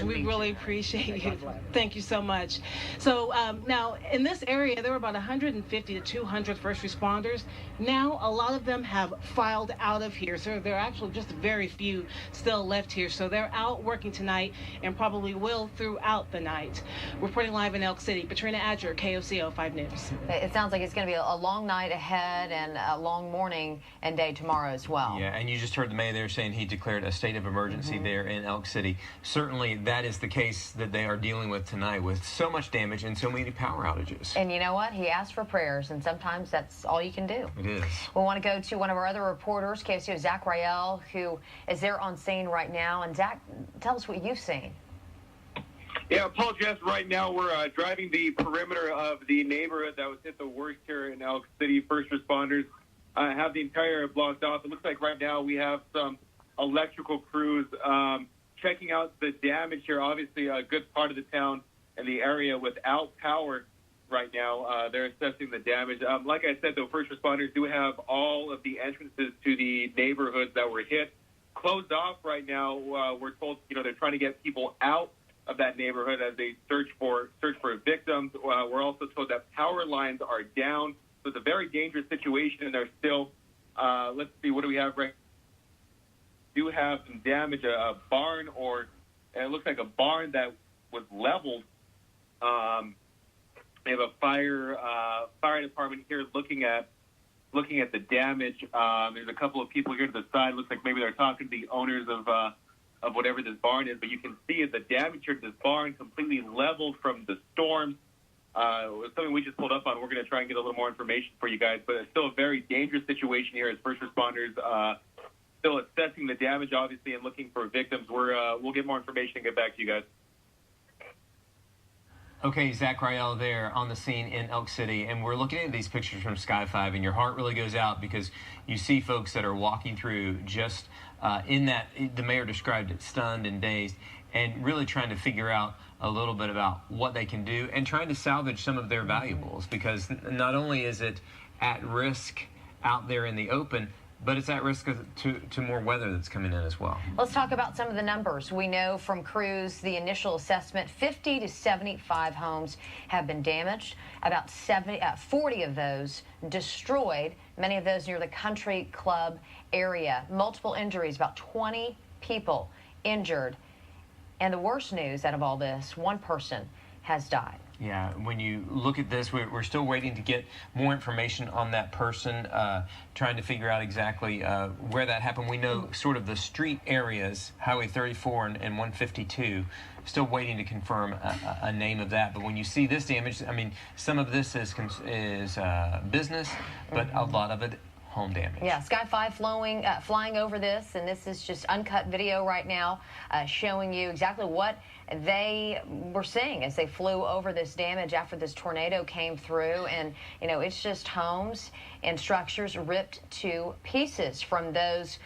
We really appreciate you. Thank you so much. So now in this area, there were about 150 to 200 first responders. Now a lot of them have filed out of here. So there are actually just very few still left here. So they're out working tonight and probably will throughout the night. Reporting live in Elk City, Patrina Adger, KOCO 5 News. It sounds like it's going to be a long night ahead and a long morning and day tomorrow as well. Yeah, and you just heard the mayor there saying he declared a state of emergency there in Elk City. Certainly that is the case that they are dealing with tonight, with so much damage and so many power outages. And you know what? He asked for prayers, and sometimes that's all you can do. It is. We want to go to one of our other reporters, KOCO Zach Rael, who is there on scene right now. And Zach, tell us what you've seen. Yeah, Paul, Jess, right now we're driving the perimeter of the neighborhood that was hit the worst here in Elk City. First responders have the entire blocked off. It looks like right now we have some electrical crews checking out the damage here. Obviously, a good part of the town and the area without power right now. They're assessing the damage. Like I said, though, first responders do have all of the entrances to the neighborhoods that were hit closed off right now. We're told, they're trying to get people out of that neighborhood as they search for victims. We're also told that power lines are down. So it's a very dangerous situation, and they're still, let's see, what do we have right now? Do have some damage, a barn, or it looks like a barn that was leveled. They have a fire department here looking at the damage. There's a couple of people here to the side. Looks like maybe they're talking to the owners of whatever this barn is. But you can see the damage here to this barn completely leveled from the storm. It was something we just pulled up on. We're going to try and get a little more information for you guys. But it's still a very dangerous situation here as first responders still assessing the damage, obviously, and looking for victims. We'll get more information and get back to you guys. Okay, Zach Rael there on the scene in Elk City, and we're looking at these pictures from Sky 5, and your heart really goes out because you see folks that are walking through just in that, the mayor described it, stunned and dazed, and really trying to figure out a little bit about what they can do and trying to salvage some of their valuables, because not only is it at risk out there in the open, but it's at risk to more weather that's coming in as well. Let's talk about some of the numbers. We know from crews, the initial assessment, 50 to 75 homes have been damaged. About 40 of those destroyed, many of those near the country club area. Multiple injuries, about 20 people injured. And the worst news out of all this, one person has died. Yeah, when you look at this, we're still waiting to get more information on that person, trying to figure out exactly where that happened. We know sort of the street areas, Highway 34 and 152, still waiting to confirm a name of that. But when you see this damage, I mean, some of this is business, but a lot of it home damage. Yeah, Sky 5 flying over this, and this is just uncut video right now showing you exactly what they were seeing as they flew over this damage after this tornado came through. And, it's just homes and structures ripped to pieces from those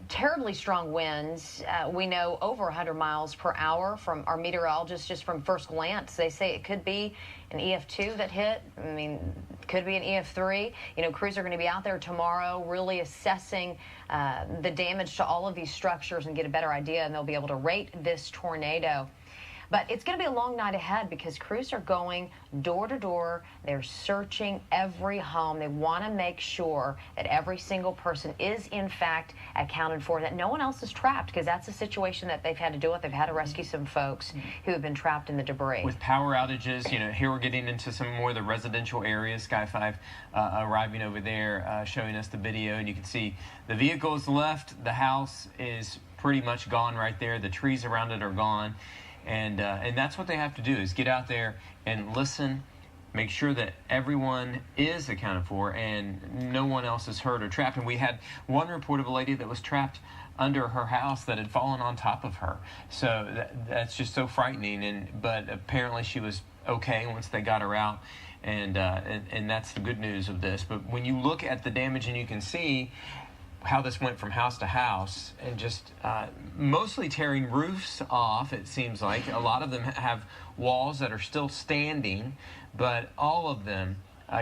terribly strong winds. We know over 100 miles per hour from our meteorologists. Just from first glance, they say it could be an EF2 that hit. I mean, could be an EF3. Crews are going to be out there tomorrow really assessing the damage to all of these structures and get a better idea, and they'll be able to rate this tornado. But it's going to be a long night ahead because crews are going door to door. They're searching every home. They want to make sure that every single person is, in fact, accounted for, that no one else is trapped, because that's a situation that they've had to deal with. They've had to rescue some folks who have been trapped in the debris. With power outages, here we're getting into some more of the residential areas. Sky 5 arriving over there, showing us the video, and you can see the vehicles left. The house is pretty much gone right there. The trees around it are gone. And that's what they have to do, is get out there and listen, make sure that everyone is accounted for and no one else is hurt or trapped. And we had one report of a lady that was trapped under her house that had fallen on top of her. So that's just so frightening. But apparently she was okay once they got her out. And that's the good news of this. But when you look at the damage and you can see how this went from house to house, and just mostly tearing roofs off, it seems like. A lot of them have walls that are still standing, but all of them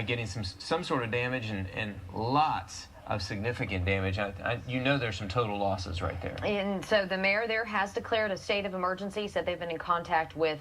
getting some sort of damage, and lots of significant damage. You know there's some total losses right there. And so the mayor there has declared a state of emergency, said they've been in contact with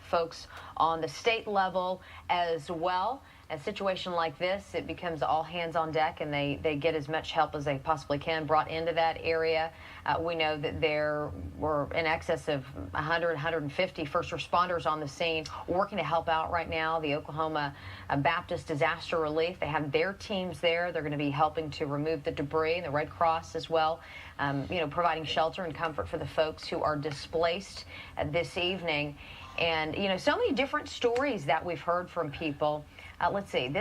folks on the state level as well. A situation like this, it becomes all hands on deck, and they get as much help as they possibly can brought into that area. We know that there were in excess of 100, 150 first responders on the scene working to help out right now. The Oklahoma Baptist Disaster Relief, they have their teams there. They're going to be helping to remove the debris, and the Red Cross as well, providing shelter and comfort for the folks who are displaced this evening. And, so many different stories that we've heard from people. Let's see, this